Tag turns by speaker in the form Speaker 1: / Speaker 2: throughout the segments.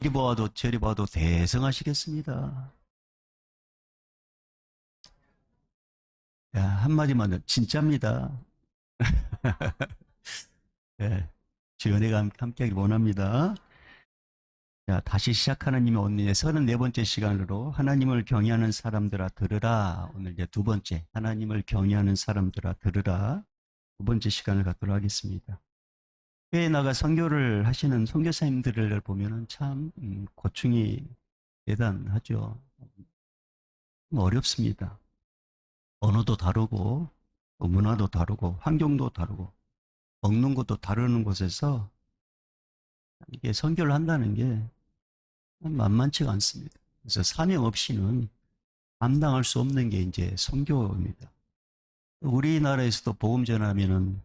Speaker 1: 이리 보아도 저리 봐도 대성하시겠습니다. 야, 한마디만 진짜입니다. 예, 주연애가 함께하길 원합니다. 자, 다시 시작하는 님의 오늘 34번째 시간으로 하나님을 경외하는 사람들아 들으라. 오늘 이제 두 번째 하나님을 경외하는 사람들아 들으라. 두 번째 시간을 갖도록 하겠습니다. 교회에 나가 선교를 하시는 선교사님들을 보면은 참 고충이 대단하죠. 어렵습니다. 언어도 다르고 또 문화도 다르고 환경도 다르고 먹는 것도 다르는 곳에서 이게 선교를 한다는 게 만만치가 않습니다. 그래서 사명 없이는 감당할 수 없는 게 이제 선교입니다. 우리나라에서도 복음 전하면은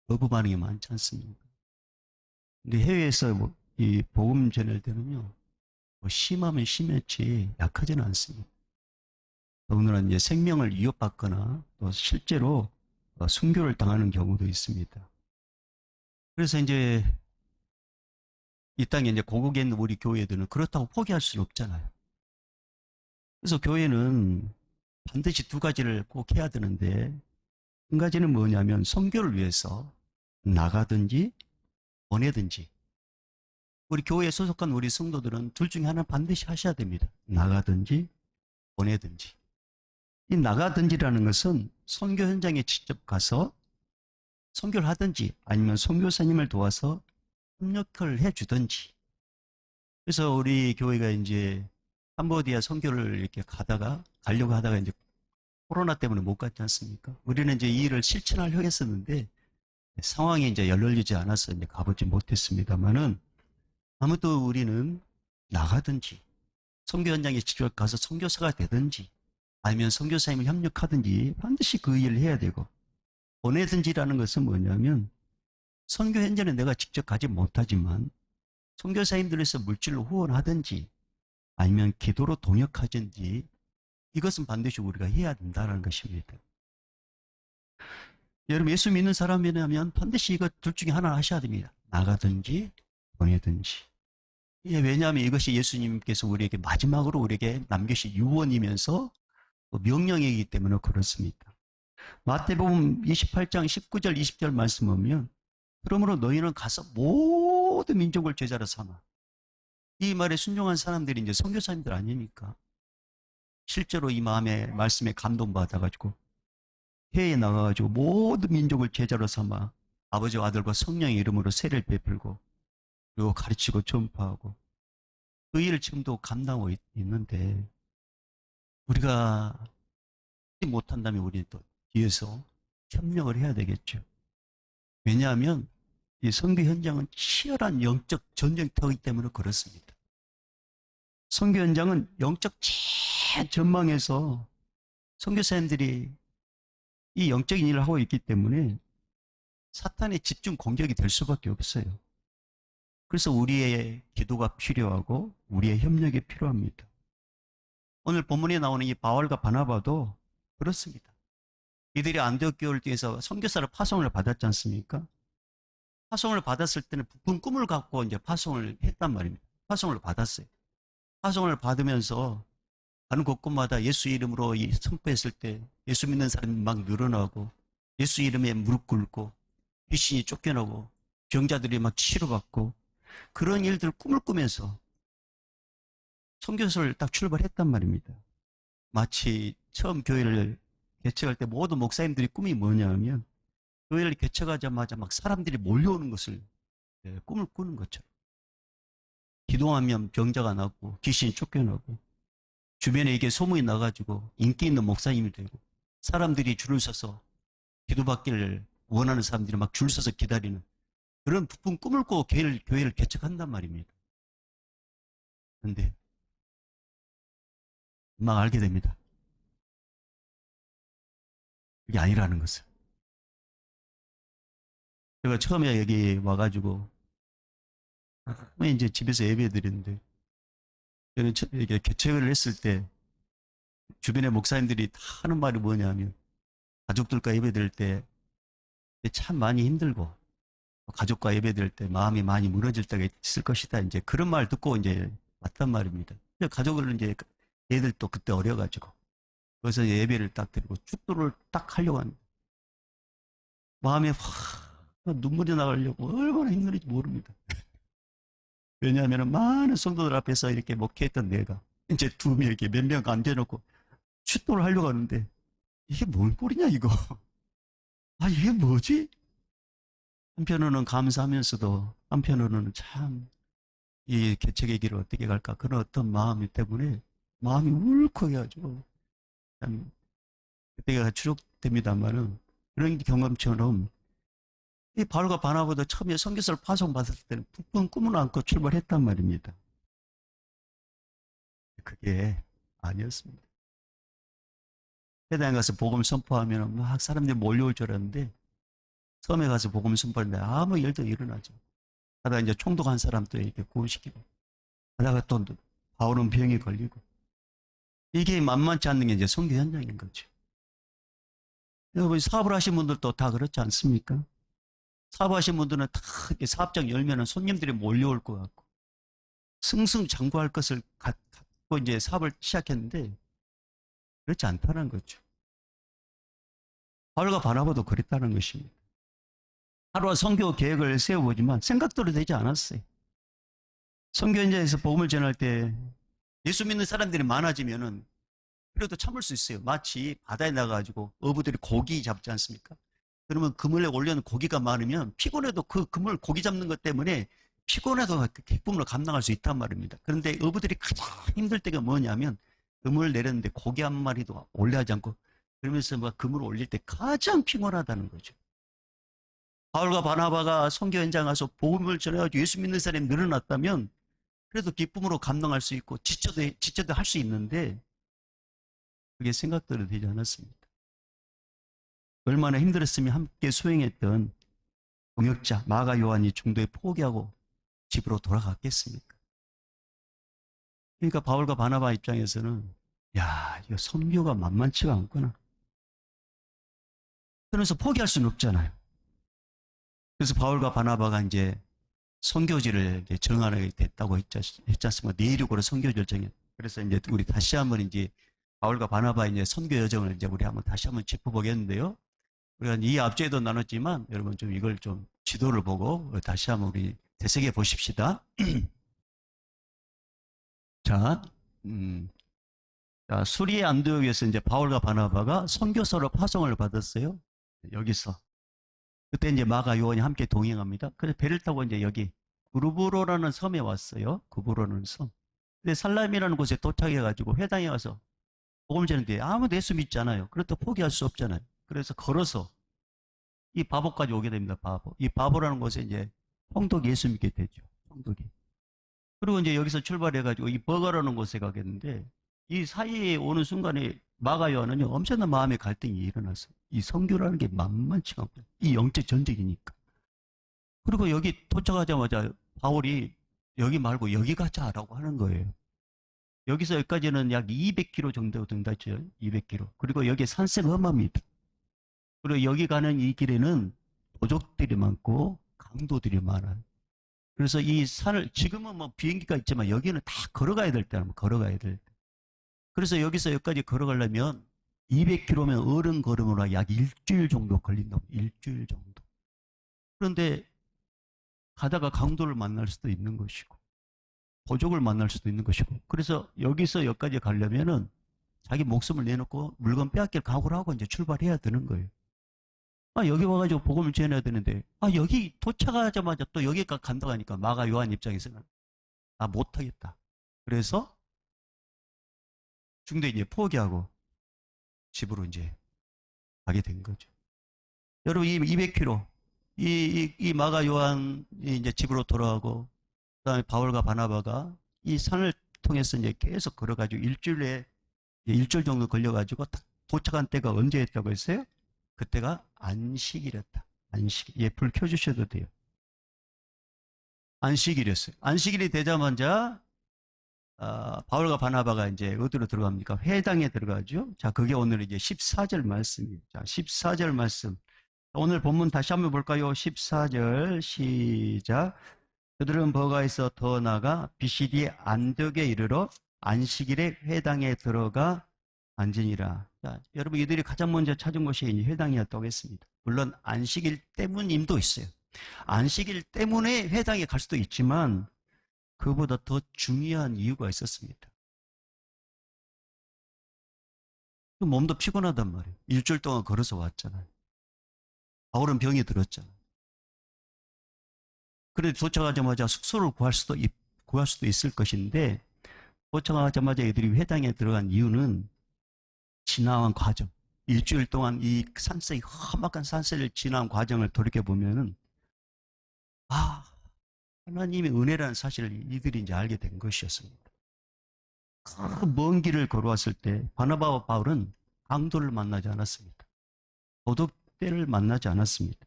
Speaker 1: 거부 반응이 많지 않습니까? 근데 해외에서 이 복음 전할 때는요, 뭐 심하면 심했지 약하지는 않습니다. 더군다나 이제 생명을 위협받거나 또 실제로 순교를 당하는 경우도 있습니다. 그래서 이제 이 땅에 이제 고국에 있는 우리 교회들은 그렇다고 포기할 수는 없잖아요. 그래서 교회는 반드시 두 가지를 꼭 해야 되는데, 한 가지는 뭐냐면 선교를 위해서 나가든지 보내든지. 우리 교회에 소속한 우리 성도들은 둘 중에 하나 반드시 하셔야 됩니다. 나가든지 보내든지. 이 나가든지라는 것은 선교 현장에 직접 가서 선교를 하든지 아니면 선교사님을 도와서 협력을 해주든지. 그래서 우리 교회가 이제 캄보디아 선교를 이렇게 가려고 하다가 이제 코로나 때문에 못 갔지 않습니까? 우리는 이제 이 일을 실천하려고 했었는데 상황이 이제 열려지지 않아서 이제 가보지 못했습니다만은 아무튼 우리는 나가든지 선교 현장에 직접 가서 선교사가 되든지 아니면 선교사님을 협력하든지 반드시 그 일을 해야 되고 보내든지라는 것은 뭐냐면 선교 현장에 내가 직접 가지 못하지만 선교사님들에서 물질로 후원하든지 아니면 기도로 동역하든지 이것은 반드시 우리가 해야 된다는 것입니다. 여러분 예수 믿는 사람이라면 반드시 이것 둘 중에 하나 하셔야 됩니다. 나가든지 보내든지. 예, 왜냐하면 이것이 예수님께서 우리에게 마지막으로 우리에게 남기신 유언이면서 또 명령이기 때문에 그렇습니다. 마태복음 28장 19절 20절 말씀 보면 그러므로 너희는 가서 모든 민족을 제자로 삼아. 이 말에 순종한 사람들이 이제 선교사님들 아닙니까? 실제로 이 마음의 말씀에 감동받아가지고 해외에 나가가지고 모든 민족을 제자로 삼아 아버지와 아들과 성령의 이름으로 세례를 베풀고 그리고 가르치고 전파하고 그 일을 지금도 감당하고 있는데 우리가 하지 못한다면 우리는 또 뒤에서 협력을 해야 되겠죠. 왜냐하면 이 선교 현장은 치열한 영적 전쟁터이기 때문에 그렇습니다. 선교 현장은 영적 최전망에서 선교사님들이 이 영적인 일을 하고 있기 때문에 사탄의 집중 공격이 될 수밖에 없어요. 그래서 우리의 기도가 필요하고 우리의 협력이 필요합니다. 오늘 본문에 나오는 이 바울과 바나바도 그렇습니다. 이들이 안디옥 교회를 통해서 선교사를 파송을 받았지 않습니까? 파송을 받았을 때는 부푼 꿈을 갖고 이제 파송을 했단 말입니다. 파송을 받았어요. 파송을 받으면서 가는 곳곳마다 예수 이름으로 선포했을 때 예수 믿는 사람이 막 늘어나고 예수 이름에 무릎 꿇고 귀신이 쫓겨나고 병자들이 막 치료받고 그런 일들을 꿈을 꾸면서 선교사를 딱 출발했단 말입니다. 마치 처음 교회를 개척할 때 모든 목사님들이 꿈이 뭐냐면 교회를 개척하자마자 막 사람들이 몰려오는 것을 꿈을 꾸는 것처럼 기도하면 병자가 낫고 귀신이 쫓겨나고 주변에 이게 소문이 나가지고 인기 있는 목사님이 되고 사람들이 줄을 서서 기도받기를 원하는 사람들이 막 줄 서서 기다리는 그런 부푼 꿈을 꾸고 교회를 개척한단 말입니다. 그런데 막 알게 됩니다. 그게 아니라는 것을. 제가 처음에 여기 와가지고 이제 집에서 예배 드리는데 저는 이게 개척을 했을 때 주변의 목사님들이 다 하는 말이 뭐냐면 가족들과 예배 드릴 때 참 많이 힘들고 가족과 예배드릴 때 마음이 많이 무너질 때가 있을 것이다. 이제 그런 말 듣고 이제 왔단 말입니다. 근데 가족을 이제 애들 또 그때 어려가지고 그래서 예배를 딱 드리고 축도를 딱 하려고 하는 마음에 확 눈물이 나가려고 얼마나 힘들는지 모릅니다. 왜냐하면 많은 성도들 앞에서 이렇게 목회했던 내가 이제 두 명 이렇게 몇 명 앉아놓고 축도를 하려고 하는데 이게 뭔 꼴이냐 이거. 아 이게 뭐지? 한편으로는 감사하면서도 한편으로는 참 이 개척의 길을 어떻게 갈까 그런 어떤 마음 때문에 마음이 울컥해가지고 참 그때가 추록됩니다만은 그런 경험처럼 이 바울과 바나바도 처음에 선교사를 파송받았을 때는 부푼 꿈을 안고 출발했단 말입니다. 그게 아니었습니다. 회당에 가서 복음 선포하면 막 사람들이 몰려올 줄 알았는데 섬에 가서 복음 선포하는데 아무 일도 일어나죠. 하다가 이제 총독한 사람도 이렇게 구원시키고 하다가 또 바울은 병에 걸리고 이게 만만치 않는 게 이제 선교 현장인 거죠. 여러분 사업을 하신 분들도 다 그렇지 않습니까? 사업하신 분들은 다 사업장 열면은 손님들이 몰려올 것 같고 승승장구할 것을 갖고 이제 사업을 시작했는데 그렇지 않다는 거죠. 바울과 바나바도 그랬다는 것입니다. 하루와 선교 계획을 세워보지만 생각대로 되지 않았어요. 선교 현장에서 복음을 전할 때 예수 믿는 사람들이 많아지면은 그래도 참을 수 있어요. 마치 바다에 나가가지고 어부들이 고기 잡지 않습니까? 그러면 그물에 올려놓은 고기가 많으면 피곤해도 그 그물 고기 잡는 것 때문에 피곤해도 그 기쁨으로 감당할 수 있단 말입니다. 그런데 어부들이 가장 힘들 때가 뭐냐면 그물을 내렸는데 고기 한 마리도 올라하지 않고 그러면서 막 그물을 올릴 때 가장 피곤하다는 거죠. 바울과 바나바가 선교 현장 가서 복음을 전해가지고 예수 믿는 사람이 늘어났다면 그래도 기쁨으로 감당할 수 있고 지쳐도 할 수 있는데 그게 생각대로 되지 않았습니다. 얼마나 힘들었으면 함께 수행했던 동역자 마가 요한이 중도에 포기하고 집으로 돌아갔겠습니까? 그러니까 바울과 바나바 입장에서는 야 이거 선교가 만만치가 않구나. 그러면서 포기할 수는 없잖아요. 그래서 바울과 바나바가 이제 선교지를 이제 정하게 됐다고 했지 않습니까? 내륙으로 선교지를 정해. 그래서 이제 우리 다시 한번 이제 바울과 바나바의 이제 선교 여정을 이제 우리 한번 다시 한번 짚어보겠는데요. 우리가 이 앞주에도 나눴지만 여러분 좀 이걸 좀 지도를 보고 다시 한번 우리 되새겨 보십시다. 자, 자, 수리의 안디옥에서 이제 바울과 바나바가 선교사로 파송을 받았어요. 여기서. 그때 이제 마가 요한이 함께 동행합니다. 그래서 배를 타고 이제 여기 구르브로라는 섬에 왔어요. 구브로라는 섬. 근데 살람이라는 곳에 도착해가지고 회당에 와서 복음을 전하는데 아무도 예수 믿지 않아요. 그래도 포기할 수 없잖아요. 그래서 걸어서 이 바보까지 오게 됩니다. 바보. 이 바보라는 곳에 이제 홍독이 예수 믿게 되죠. 홍독이. 그리고 이제 여기서 출발해가지고 이 버가라는 곳에 가겠는데 이 사이에 오는 순간에 마가 요한은요 엄청난 마음의 갈등이 일어났어요. 이 선교라는 게 만만치가 않고 이 영적 전쟁이니까. 그리고 여기 도착하자마자 바울이 여기 말고 여기 가자라고 하는 거예요. 여기서 여기까지는 약 200km 정도 된다죠. 200km. 그리고 여기 산세가 험합니다. 그리고 여기 가는 이 길에는 도적들이 많고 강도들이 많아요. 그래서 이 산을 지금은 뭐 비행기가 있지만 여기는 다 걸어가야 될 때는 걸어가야 될 때. 그래서 여기서 여기까지 걸어가려면 200km면 어른 걸음으로 약 일주일 정도 걸린다고. 일주일 정도. 그런데 가다가 강도를 만날 수도 있는 것이고 도적을 만날 수도 있는 것이고 그래서 여기서 여기까지 가려면은 자기 목숨을 내놓고 물건 빼앗길 각오를 하고 이제 출발해야 되는 거예요. 아, 여기 와가지고 복음을 전해야 되는데, 아, 여기 도착하자마자 또 여기까지 간다고 하니까 마가 요한 입장에서는, 아, 못하겠다. 그래서 중도에 이제 포기하고 집으로 이제 가게 된 거죠. 여러분, 이 200km, 이 마가 요한이 이제 집으로 돌아가고, 그 다음에 바울과 바나바가 이 산을 통해서 이제 계속 걸어가지고 일주일 정도 걸려가지고 도착한 때가 언제였다고 했어요? 그때가 안식일이었다. 안식. 예, 불 켜주셔도 돼요. 안식일이었어요. 안식일이 되자마자 바울과 바나바가 이제 어디로 들어갑니까? 회당에 들어가죠. 자, 그게 오늘 이제 14절 말씀입니다. 자, 14절 말씀. 오늘 본문 다시 한번 볼까요? 14절 시작. 그들은 버가에서 더 나가 비시디 안덕에 이르러 안식일에 회당에 들어가 앉으니라. 자, 여러분 이들이 가장 먼저 찾은 곳이 이제 회당이었다고 했습니다. 물론 안식일 때문임도 있어요. 안식일 때문에 회당에 갈 수도 있지만 그보다 더 중요한 이유가 있었습니다. 몸도 피곤하단 말이에요. 일주일 동안 걸어서 왔잖아요. 바울은 병이 들었잖아요. 그래도 도착하자마자 숙소를 구할 수도 있을 것인데, 도착하자마자 애들이 회당에 들어간 이유는 지나온 과정. 일주일 동안 이 산세, 험악한 산세를 지나온 과정을 돌이켜보면은, 아, 하나님의 은혜라는 사실을 이들이 이제 알게 된 것이었습니다. 그 먼 길을 걸어왔을 때, 바나바와 바울은 강도를 만나지 않았습니다. 도둑들을 만나지 않았습니다.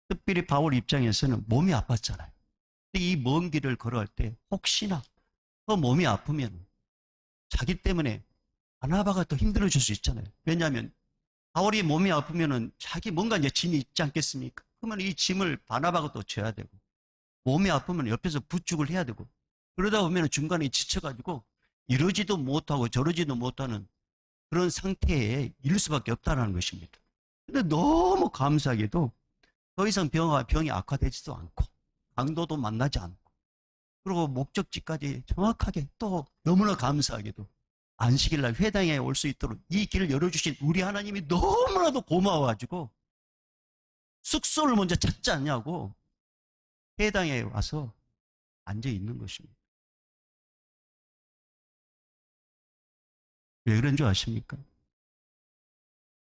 Speaker 1: 특별히 바울 입장에서는 몸이 아팠잖아요. 이 먼 길을 걸어갈 때 혹시나 더 몸이 아프면 자기 때문에 바나바가 더 힘들어질 수 있잖아요. 왜냐하면 바울이 몸이 아프면은 자기 뭔가 이제 짐이 있지 않겠습니까? 그러면 이 짐을 바나바가 또 져야 되고, 몸이 아프면 옆에서 부축을 해야 되고, 그러다 보면 중간에 지쳐가지고 이러지도 못하고 저러지도 못하는 그런 상태에 이를 수밖에 없다는 것입니다. 근데 너무 감사하게도 더 이상 병이 악화되지도 않고 강도도 만나지 않고, 그리고 목적지까지 정확하게 또 너무나 감사하게도 안식일날 회당에 올 수 있도록 이 길을 열어주신 우리 하나님이 너무나도 고마워가지고 숙소를 먼저 찾지 않냐고 회당에 와서 앉아 있는 것입니다. 왜 그런 줄 아십니까?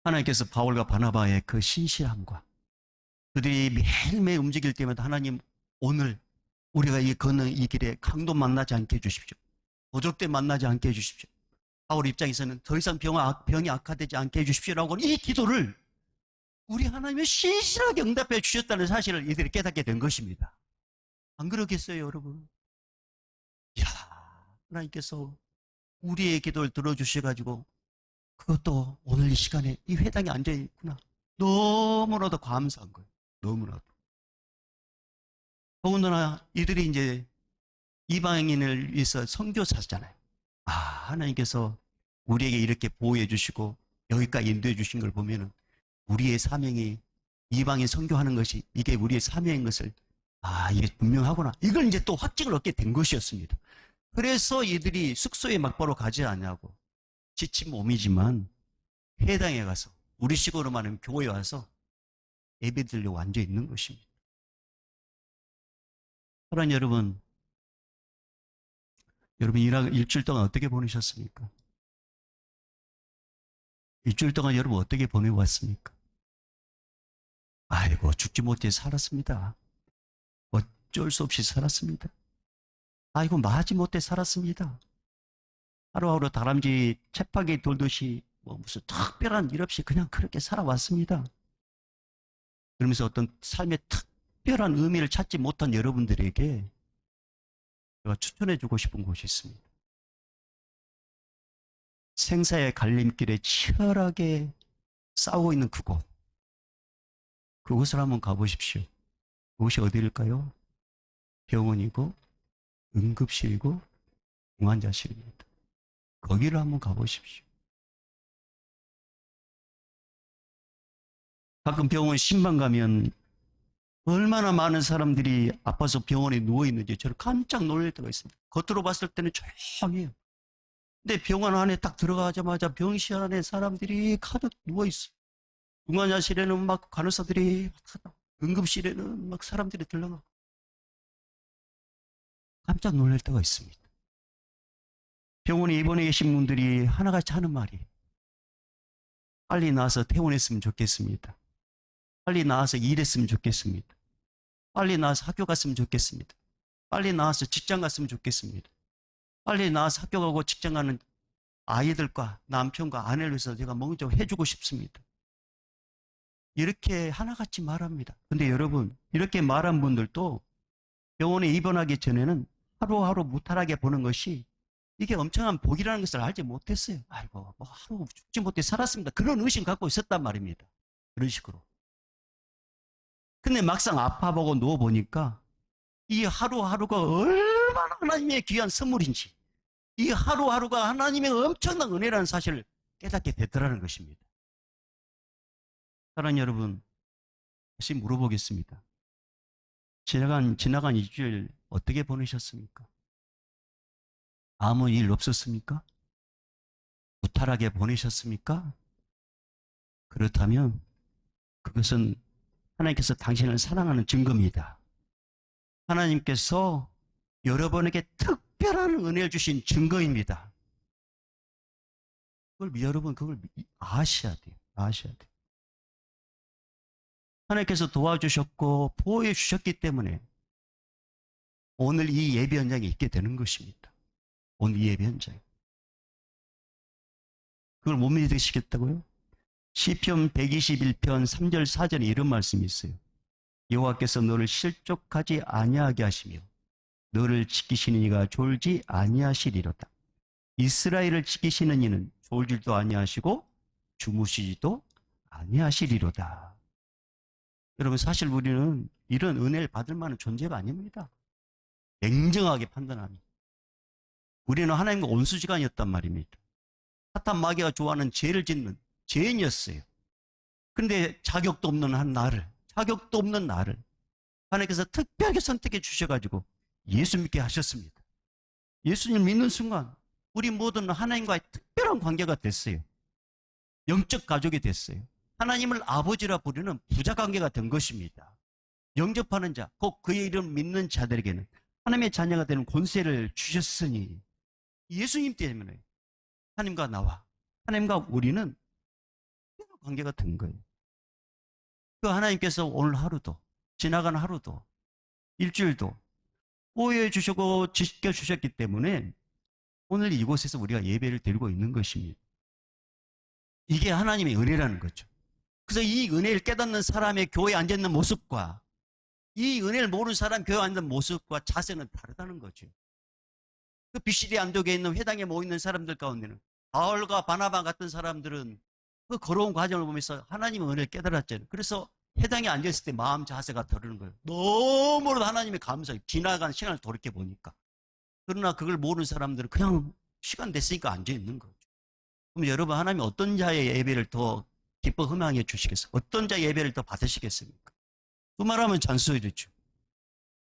Speaker 1: 하나님께서 바울과 바나바의 그 신실함과 그들이 매일매일 움직일 때마다 하나님, 오늘 우리가 걷는 이 길에 강도 만나지 않게 해주십시오. 도적대 만나지 않게 해주십시오. 바울 입장에서는 더 이상 병이 악화되지 않게 해주십시오라고 이 기도를 우리 하나님이 신실하게 응답해 주셨다는 사실을 이들이 깨닫게 된 것입니다. 안 그러겠어요, 여러분? 이야, 하나님께서 우리의 기도를 들어주셔가지고 그것도 오늘 이 시간에 이 회당에 앉아있구나. 너무나도 감사한 거예요. 너무나도. 더군다나 이들이 이제 이방인을 위해서 선교사잖아요. 아, 하나님께서 우리에게 이렇게 보호해 주시고 여기까지 인도해 주신 걸 보면은 우리의 사명이 이방인 선교하는 것이 이게 우리의 사명인 것을, 아, 이게 분명하구나. 이걸 이제 또 확증을 얻게 된 것이었습니다. 그래서 이들이 숙소에 막바로 가지 않냐고, 지친 몸이지만 회당에 가서, 우리 식으로 말하면 교회에 와서 예배 드리려고 앉아 있는 것입니다. 사랑하는 여러분, 여러분 일주일 동안 어떻게 보내셨습니까? 일주일 동안 여러분 어떻게 보내고 왔습니까? 아이고, 죽지 못해 살았습니다. 어쩔 수 없이 살았습니다. 아이고, 마지 못해 살았습니다. 하루하루 다람쥐 쳇바퀴 돌듯이 뭐 무슨 특별한 일 없이 그냥 그렇게 살아왔습니다. 그러면서 어떤 삶의 특별한 의미를 찾지 못한 여러분들에게 제가 추천해주고 싶은 곳이 있습니다. 생사의 갈림길에 치열하게 싸우고 있는 그곳. 그곳을 한번 가보십시오. 그곳이 어디일까요? 병원이고 응급실이고 중환자실입니다. 거기를 한번 가보십시오. 가끔 병원 신방 가면 얼마나 많은 사람들이 아파서 병원에 누워있는지 저를 깜짝 놀랄 때가 있습니다. 겉으로 봤을 때는 조용해요. 근데 병원 안에 딱 들어가자마자 병실 안에 사람들이 가득 누워있어요. 중환자실에는 막 간호사들이, 응급실에는 막 사람들이 들러가고 깜짝 놀랄 때가 있습니다. 병원에 입원해 계신 분들이 하나같이 하는 말이, 빨리 나와서 퇴원했으면 좋겠습니다. 빨리 나와서 일했으면 좋겠습니다. 빨리 나와서 학교 갔으면 좋겠습니다. 빨리 나와서 직장 갔으면 좋겠습니다. 빨리 나와서 학교 가고 직장 가는 아이들과 남편과 아내를 위해서 제가 먼저 해주고 싶습니다. 이렇게 하나같이 말합니다. 근데 여러분, 이렇게 말한 분들도 병원에 입원하기 전에는 하루하루 무탈하게 보는 것이 이게 엄청난 복이라는 것을 알지 못했어요. 아이고, 뭐 하루 죽지 못해 살았습니다. 그런 의심 갖고 있었단 말입니다. 그런 식으로. 근데 막상 아파보고 누워보니까 이 하루하루가 얼마나 하나님의 귀한 선물인지, 이 하루하루가 하나님의 엄청난 은혜라는 사실을 깨닫게 됐더라는 것입니다. 사랑하는 여러분, 다시 물어보겠습니다. 지나간 일주일 어떻게 보내셨습니까? 아무 일 없었습니까? 무탈하게 보내셨습니까? 그렇다면 그것은 하나님께서 당신을 사랑하는 증거입니다. 하나님께서 여러분에게 특별한 은혜를 주신 증거입니다. 여러분 그걸 아셔야 돼요. 아셔야 돼요. 하나님께서 도와주셨고 보호해 주셨기 때문에 오늘 이 예배 현장에 있게 되는 것입니다. 오늘 이 예배 현장에. 그걸 못 믿으시겠다고요? 시편 121편 3절 4절에 이런 말씀이 있어요. 여호와께서 너를 실족하지 아니하게 하시며 너를 지키시는 이가 졸지 아니하시리로다. 이스라엘을 지키시는 이는 졸지도 아니하시고 주무시지도 아니하시리로다. 여러분 사실 우리는 이런 은혜를 받을 만한 존재가 아닙니다. 냉정하게 판단합니다. 우리는 하나님과 온수지간이었단 말입니다. 사탄 마귀가 좋아하는 죄를 짓는 죄인이었어요. 그런데 자격도 없는 나를 하나님께서 특별하게 선택해 주셔가지고 예수 믿게 하셨습니다. 예수님 믿는 순간 우리 모두는 하나님과의 특별한 관계가 됐어요. 영적 가족이 됐어요. 하나님을 아버지라 부르는 부자 관계가 된 것입니다. 영접하는 자, 곧 그의 이름 믿는 자들에게는 하나님의 자녀가 되는 권세를 주셨으니 예수님 때문에 하나님과 나와 하나님과 우리는 특별한 관계가 된 거예요. 그 하나님께서 오늘 하루도 지나간 하루도 일주일도 보호해 주시고 지켜 주셨기 때문에 오늘 이곳에서 우리가 예배를 드리고 있는 것입니다. 이게 하나님의 은혜라는 거죠. 그래서 이 은혜를 깨닫는 사람의 교회에 앉아있는 모습과 이 은혜를 모르는 사람 교회에 앉는 모습과 자세는 다르다는 거죠. 그 비시리 안독에 있는 회당에 모이는 사람들 가운데는 바울과 바나바 같은 사람들은 그 걸어온 과정을 보면서 하나님의 은혜를 깨달았잖아요. 그래서 회당에 앉아있을 때 마음 자세가 다르는 거예요. 너무나도 하나님의 감사해요. 지나간 시간을 돌이켜 보니까. 그러나 그걸 모르는 사람들은 그냥 시간 됐으니까 앉아있는 거죠. 그럼 여러분 하나님이 어떤 자의 예배를 더 기뻐 흠양해 주시겠어요? 어떤 자의 예배를 더 받으시겠습니까? 그 말하면 잔소리죠.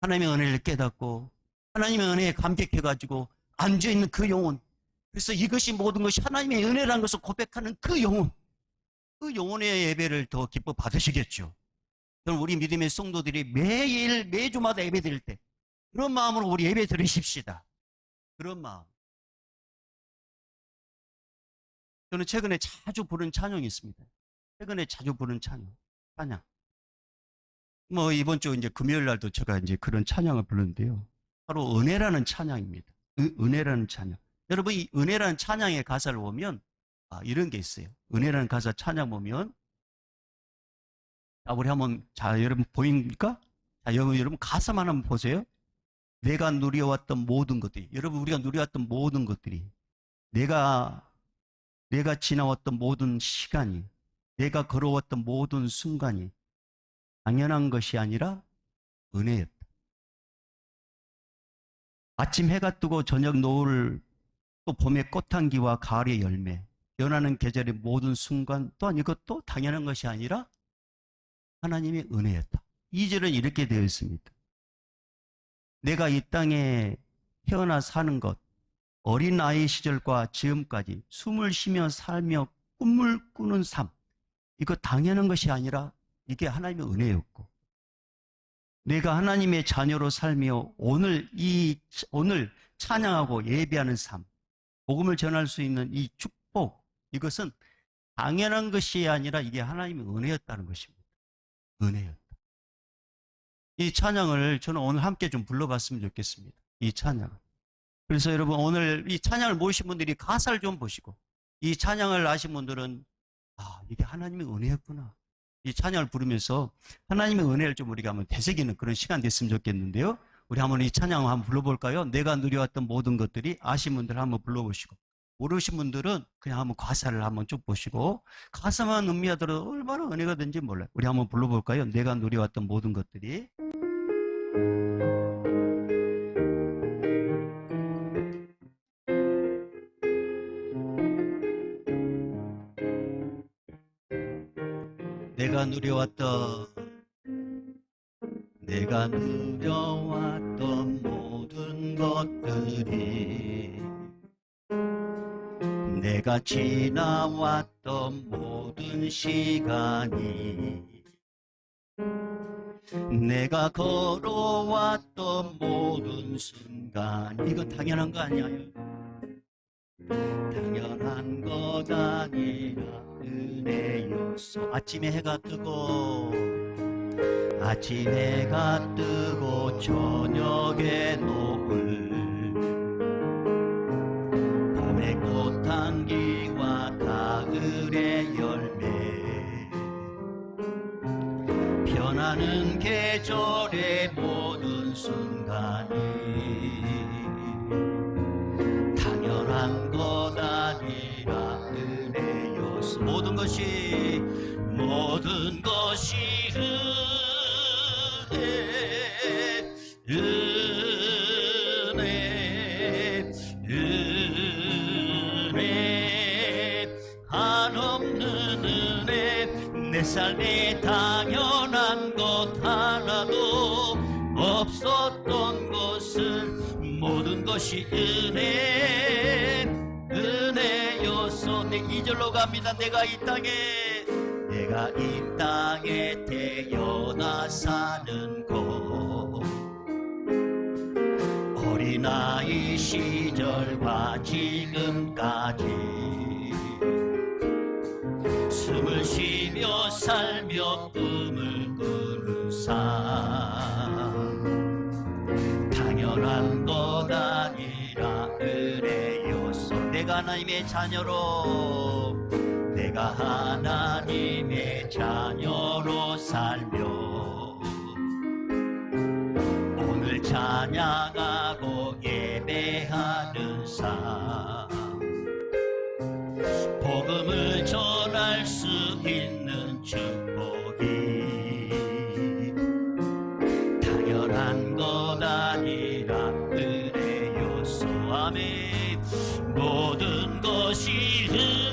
Speaker 1: 하나님의 은혜를 깨닫고 하나님의 은혜에 감격해가지고 앉아있는 그 영혼, 그래서 이것이 모든 것이 하나님의 은혜라는 것을 고백하는 그 영혼, 그 영혼의 예배를 더 기뻐 받으시겠죠. 그럼 우리 믿음의 성도들이 매일 매주마다 예배 드릴 때 그런 마음으로 우리 예배 드리십시다. 그런 마음. 저는 최근에 자주 부른 찬양이 있습니다. 최근에 자주 부른 찬양. 뭐 이번 주 이제 금요일 날도 제가 이제 그런 찬양을 부르는데요. 바로 은혜라는 찬양입니다. 은혜라는 찬양. 여러분 이 은혜라는 찬양의 가사를 보면 이런 게 있어요. 은혜라는 가사 찬양 보면 우리 한번 여러분 보입니까? 여러분 가사만 한번 보세요. 내가 누려왔던 모든 것들이, 여러분 우리가 누려왔던 모든 것들이, 내가 지나왔던 모든 시간이, 내가 걸어왔던 모든 순간이 당연한 것이 아니라 은혜였다. 아침 해가 뜨고 저녁 노을, 또 봄의 꽃향기와 가을의 열매, 변하는 계절의 모든 순간 또한 이것도 당연한 것이 아니라 하나님의 은혜였다. 2절은 이렇게 되어 있습니다. 내가 이 땅에 태어나 사는 것, 어린 아이 시절과 지금까지 숨을 쉬며 살며 꿈을 꾸는 삶, 이거 당연한 것이 아니라 이게 하나님의 은혜였고, 내가 하나님의 자녀로 살며 오늘 찬양하고 예배하는 삶, 복음을 전할 수 있는 이 축복, 이것은 당연한 것이 아니라 이게 하나님의 은혜였다는 것입니다. 은혜였다. 이 찬양을 저는 오늘 함께 좀 불러봤으면 좋겠습니다. 이 찬양. 그래서 여러분 오늘 이 찬양을 모으신 분들이 가사를 좀 보시고 이 찬양을 아신 분들은 이게 하나님의 은혜였구나. 이 찬양을 부르면서 하나님의 은혜를 좀 우리가 한번 되새기는 그런 시간 됐으면 좋겠는데요. 우리 한번 이 찬양을 한번 불러볼까요? 내가 누려왔던 모든 것들이 아신 분들 한번 불러보시고 모르신 분들은 그냥 한번 가사를 한번 쭉 보시고, 가사만 음미하더라도 얼마나 은혜가 된지 몰라요. 우리 한번 불러볼까요? 내가 누려왔던 모든 것들이. 내가 누려왔던, 내가 누려왔던 모든 것들이, 내가 지나왔던 모든 시간이, 내가 걸어왔던 모든 순간. 이건 당연한 거 아니에요? 당연한 것 아니라 은혜였어. 아침에 해가 뜨고, 아침에 해가 뜨고 저녁에 노을, 봄의 꽃향기와 가을의 열매, 변하는 계절의 모든 순간이 당연한 것 아니라 은혜였어. 모든 것이 은혜, 은혜, 한없는 은혜. 내 삶에 당연한 것 하나도 없었던 것은 모든 것이 은혜였어. 내 2절로 갑니다. 내가 이 땅에 태어나 사는 곳, 어린아이 시절과 지금까지 숨을 쉬며 살며 꿈을 꾸는 삶, 당연한 것 아니라 은혜였어. 내가 하나님의 자녀로, 내가 하나님의 자녀로 살며 오늘 찬양하고 예배하는 삶, 복음을 전할 수 있는 축복이 당연한 것 아니라 은혜였어. 아멘. 모든 것이 은혜,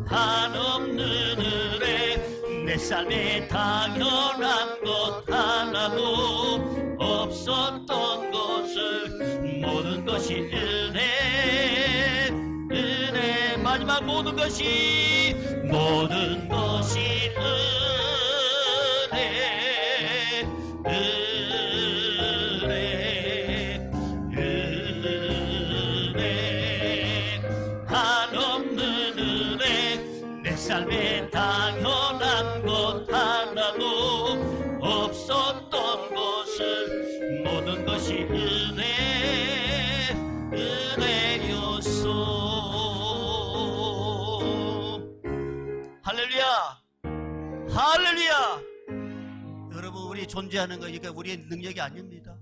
Speaker 1: 한없는 은혜. 내 삶에 당연한 것 하나도 없었던 것을 모든 것이 은혜. 마지막 모든 것이 은혜. 한없는 은혜. 내 삶에 당연한 것 하나도 없었던 것을 모든 것이 은혜였어. 할렐루야, 할렐루야. 여러분, 우리 존재하는 거 이게 우리의 능력이 아닙니다.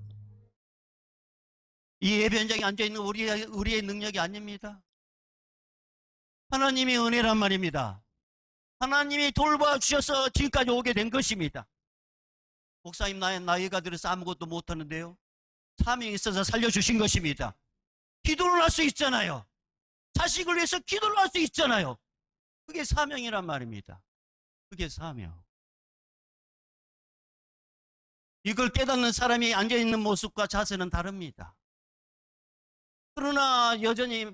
Speaker 1: 이 예배 현장에 앉아있는 우리의 능력이 아닙니다. 하나님의 은혜란 말입니다. 하나님이 돌봐주셔서 지금까지 오게 된 것입니다. 목사님, 나이가 들어서 아무것도 못하는데요, 사명이 있어서 살려주신 것입니다. 기도를 할 수 있잖아요. 자식을 위해서 기도를 할 수 있잖아요. 그게 사명이란 말입니다. 그게 사명. 이걸 깨닫는 사람이 앉아있는 모습과 자세는 다릅니다. 그러나 여전히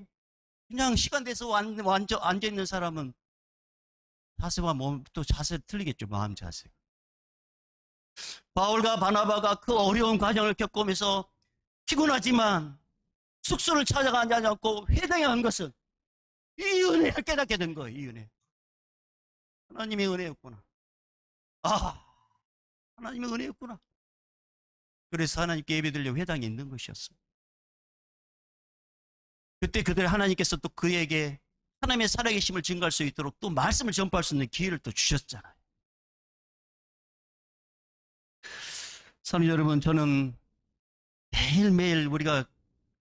Speaker 1: 그냥 시간 돼서 앉아있는 사람은 자세와 몸, 또 자세 틀리겠죠. 마음 자세. 바울과 바나바가 그 어려운 과정을 겪으면서 피곤하지만 숙소를 찾아가지 않고 회당에 간 것은 이 은혜를 깨닫게 된 거예요. 이 은혜. 하나님의 은혜였구나. 하나님의 은혜였구나. 그래서 하나님께 예배드리려 회당에 있는 것이었어요. 그때 하나님께서 또 그에게 하나님의 살아계심을 증거할 수 있도록 또 말씀을 전파할 수 있는 기회를 또 주셨잖아요. 사랑하는 여러분, 저는 매일매일 우리가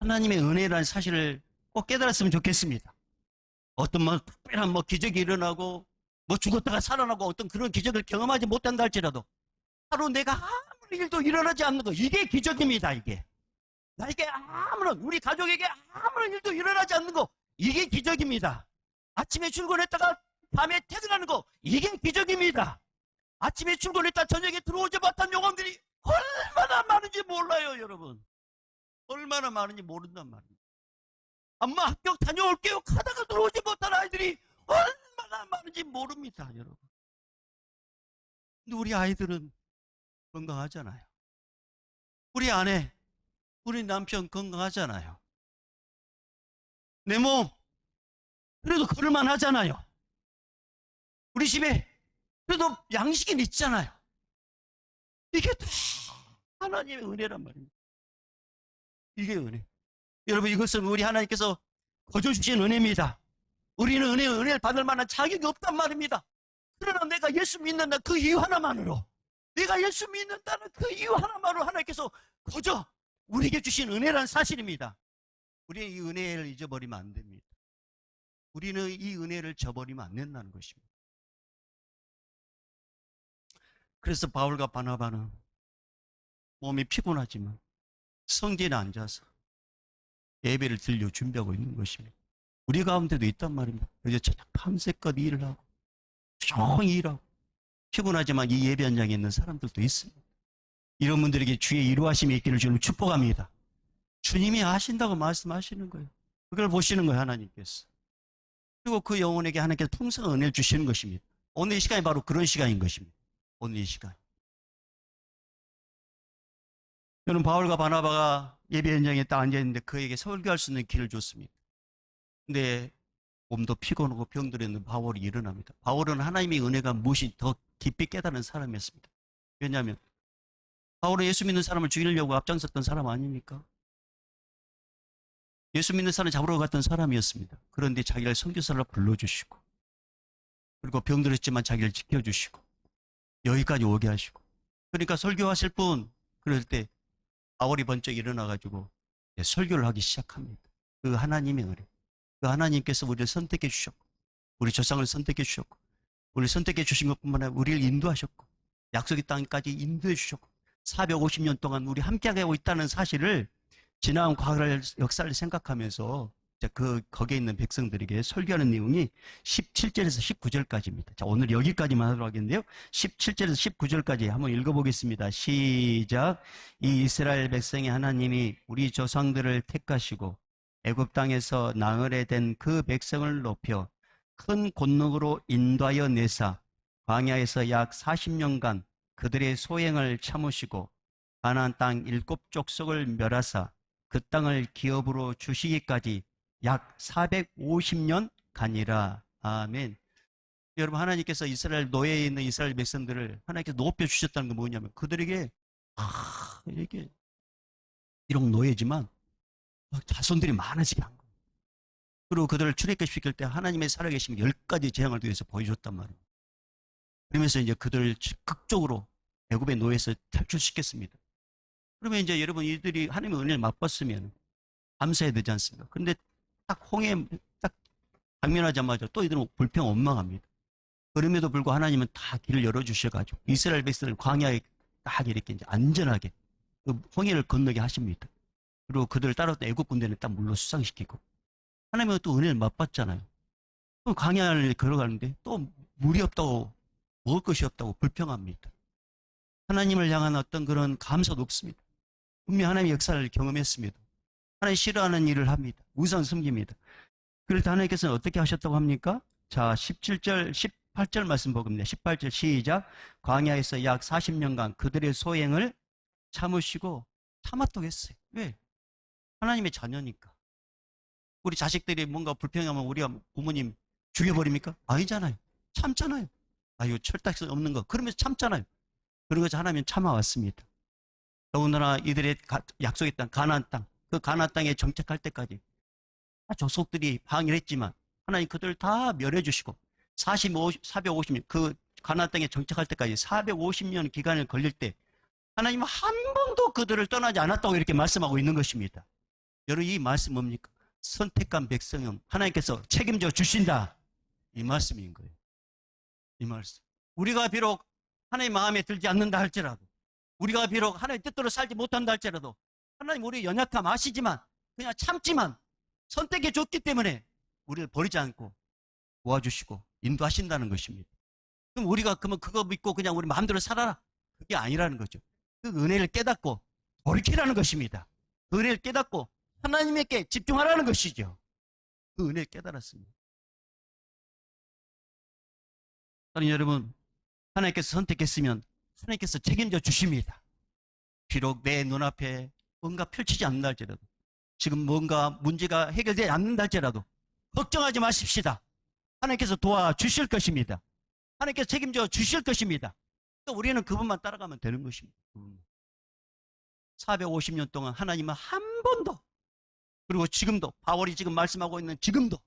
Speaker 1: 하나님의 은혜라는 사실을 꼭 깨달았으면 좋겠습니다. 어떤 뭐 특별한 뭐 기적이 일어나고 뭐 죽었다가 살아나고 어떤 그런 기적을 경험하지 못한다 할지라도 하루 내가 아무런 일도 일어나지 않는 거, 이게 기적입니다. 이게 나에게 아무런, 우리 가족에게 아무런 일도 일어나지 않는 거, 이게 기적입니다. 아침에 출근했다가 밤에 퇴근하는 거, 이게 기적입니다. 아침에 출근했다 저녁에 들어오지 못한 영혼들이 얼마나 많은지 몰라요. 여러분, 얼마나 많은지 모른단 말입니다. 엄마 학교 다녀올게요 하다가 들어오지 못한 아이들이 얼마나 많은지 모릅니다. 여러분, 근데 우리 아이들은 건강하잖아요. 우리 아내, 우리 남편 건강하잖아요. 내 몸 그래도 걸을만 하잖아요. 우리 집에 그래도 양식은 있잖아요. 이게 다 하나님의 은혜란 말입니다. 이게 은혜. 여러분, 이것은 우리 하나님께서 거저 주신 은혜입니다. 우리는 은혜를 받을 만한 자격이 없단 말입니다. 그러나 내가 예수 믿는다 그 이유 하나만으로, 내가 예수 믿는다는 그 이유 하나만으로 하나님께서 거저 우리에게 주신 은혜란 사실입니다. 우리는 이 은혜를 잊어버리면 안 됩니다. 우리는 이 은혜를 저버리면 안 된다는 것입니다. 그래서 바울과 바나바는 몸이 피곤하지만 성전에 앉아서 예배를 드리려 준비하고 있는 것입니다. 우리 가운데도 있단 말입니다. 그래서 밤새껏 일을 하고 조용히 일하고 피곤하지만 이 예배 현장에 있는 사람들도 있습니다. 이런 분들에게 주의 이루하심이 있기를 주님 축복합니다. 주님이 아신다고 말씀하시는 거예요. 그걸 보시는 거예요, 하나님께서. 그리고 그 영혼에게 하나님께서 풍성한 은혜를 주시는 것입니다. 오늘 이 시간이 바로 그런 시간인 것입니다. 오늘 이 시간. 저는 바울과 바나바가 예배 현장에 딱 앉아있는데 그에게 설교할 수 있는 길을 줬습니다. 근데 몸도 피곤하고 병들어 있는 바울이 일어납니다. 바울은 하나님의 은혜가 무엇이 더 깊이 깨달은 사람이었습니다. 왜냐하면 바울은 예수 믿는 사람을 죽이려고 앞장섰던 사람 아닙니까? 예수 믿는 사람을 잡으러 갔던 사람이었습니다. 그런데 자기를 선교사로 불러주시고, 그리고 병들었지만 자기를 지켜주시고 여기까지 오게 하시고, 그러니까 설교하실 분, 그럴 때 바울이 번쩍 일어나가지고 설교를 하기 시작합니다. 그 하나님의 은혜, 그 하나님께서 우리를 선택해 주셨고, 우리 조상을 선택해 주셨고, 우리를 선택해 주신 것뿐만 아니라 우리를 인도하셨고, 약속의 땅까지 인도해 주셨고, 450년 동안 우리 함께하고 있다는 사실을 지나온 과거를, 역사를 생각하면서 거기에 있는 백성들에게 설교하는 내용이 17절에서 19절까지입니다. 자, 오늘 여기까지만 하도록 하겠는데요. 17절에서 19절까지 한번 읽어보겠습니다. 시작. 이 이스라엘 백성의 하나님이 우리 조상들을 택하시고 애굽 땅에서 나그네 된 그 백성을 높여 큰 권능으로 인도하여 내사 광야에서 약 40년간 그들의 소행을 참으시고 가나안 땅 7족속을 멸하사 그 땅을 기업으로 주시기까지 약 450년 가니라. 아멘. 여러분, 하나님께서 이스라엘 노예에 있는 이스라엘 백성들을 하나님께서 높여주셨다는 건 뭐냐면, 그들에게 이렇게 비록 노예지만 자손들이 많아지게 한 거예요. 그리고 그들을 출애굽시킬 때 하나님의 살아계심이 10가지 재앙을 통해서 보여줬단 말이에요. 그러면서 이제 그들을 극적으로 애굽의 노예에서 탈출시켰습니다. 그러면 이제 여러분, 이들이 하나님의 은혜를 맛봤으면 감사해야 되지 않습니까? 그런데 딱 홍해 딱 당면하자마자 또 이들은 불평 원망합니다. 그럼에도 불구하고 하나님은 다 길을 열어주셔가지고 이스라엘 백성을 광야에 딱 이렇게 이제 안전하게 그 홍해를 건너게 하십니다. 그리고 그들을 따랐던 애국 군대는 딱 물로 수상시키고, 하나님은 또 은혜를 맛봤잖아요. 또 광야를 걸어가는데 또 물이 없다고, 먹을 것이 없다고 불평합니다. 하나님을 향한 어떤 그런 감사도 없습니다. 분명히 하나님의 역사를 경험했습니다. 하나님 싫어하는 일을 합니다. 우상 섬깁니다. 그럴 때 하나님께서는 어떻게 하셨다고 합니까? 자, 17절, 18절 말씀 보겠습니다. 18절 시작. 광야에서 약 40년간 그들의 소행을 참으시고, 참았다고 했어요. 왜? 하나님의 자녀니까. 우리 자식들이 뭔가 불평하면 우리가 부모님 죽여버립니까? 아니잖아요. 참잖아요. 이거 철딱선 없는 거. 그러면서 참잖아요. 그런 것을 하나님은 참아왔습니다. 더군다나 이들의 약속의 땅, 가나안 땅, 그 가나안 땅에 정착할 때까지 족속들이 방해했지만 하나님 그들을 다 멸해 주시고 450년, 그 가나안 땅에 정착할 때까지 450년 기간을 걸릴 때 하나님은 한 번도 그들을 떠나지 않았다고 이렇게 말씀하고 있는 것입니다. 여러분, 이 말씀 뭡니까? 선택한 백성은 하나님께서 책임져 주신다. 이 말씀인 거예요. 이 말씀. 우리가 비록 하나님 마음에 들지 않는다 할지라도, 우리가 비록 하나님 뜻대로 살지 못한다 할지라도, 하나님 우리 연약함 아시지만 그냥 참지만 선택해 줬기 때문에 우리를 버리지 않고 도와주시고 인도하신다는 것입니다. 그럼 우리가 그러면 그거 믿고 그냥 우리 마음대로 살아라, 그게 아니라는 거죠. 그 은혜를 깨닫고 돌이키라는 것입니다. 그 은혜를 깨닫고 하나님께 집중하라는 것이죠. 그 은혜를 깨달았습니다. 사랑하는 여러분, 하나님께서 선택했으면 하나님께서 책임져 주십니다. 비록 내 눈앞에 뭔가 펼치지 않는다 할지라도, 지금 뭔가 문제가 해결되지 않는다 할지라도 걱정하지 마십시다. 하나님께서 도와주실 것입니다. 하나님께서 책임져 주실 것입니다. 그러니까 우리는 그분만 따라가면 되는 것입니다. 450년 동안 하나님은 한 번도, 그리고 지금도, 바울이 지금 말씀하고 있는 지금도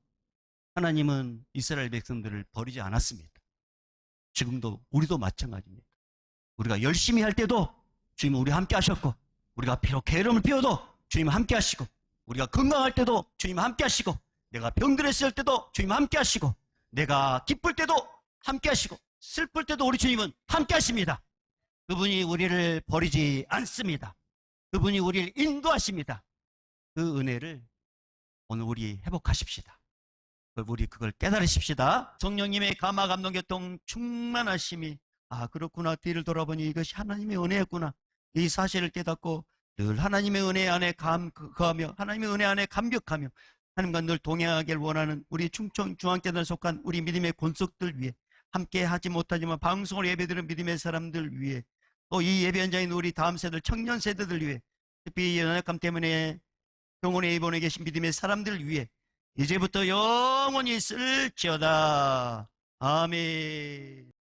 Speaker 1: 하나님은 이스라엘 백성들을 버리지 않았습니다. 지금도 우리도 마찬가지입니다. 우리가 열심히 할 때도 주님은 우리와 함께 하셨고, 우리가 비록 게으름을 피워도 주님은 함께 하시고, 우리가 건강할 때도 주님은 함께 하시고, 내가 병들었을 때도 주님은 함께 하시고, 내가 기쁠 때도 함께 하시고, 슬플 때도 우리 주님은 함께 하십니다. 그분이 우리를 버리지 않습니다. 그분이 우리를 인도하십니다. 그 은혜를 오늘 우리 회복하십시다. 우리 그걸 깨달으십시다. 성령님의 감화 감동 교통 충만하심이, 아 그렇구나, 뒤를 돌아보니 이것이 하나님의 은혜였구나, 이 사실을 깨닫고 늘 하나님의 은혜 안에 거하며 하나님의 은혜 안에 감격하며 하나님과 늘 동행하기를 원하는 우리 충청 중앙교단에 속한 우리 믿음의 권속들 위해, 함께 하지 못하지만 방송을 예배드리는 믿음의 사람들 위해, 또 이 예배 현장에 우리 다음 세대 청년 세대들 위해, 특히 연약함 때문에 병원에 입원해 계신 믿음의 사람들 위해 이제부터 영원히 있을지어다. 아멘.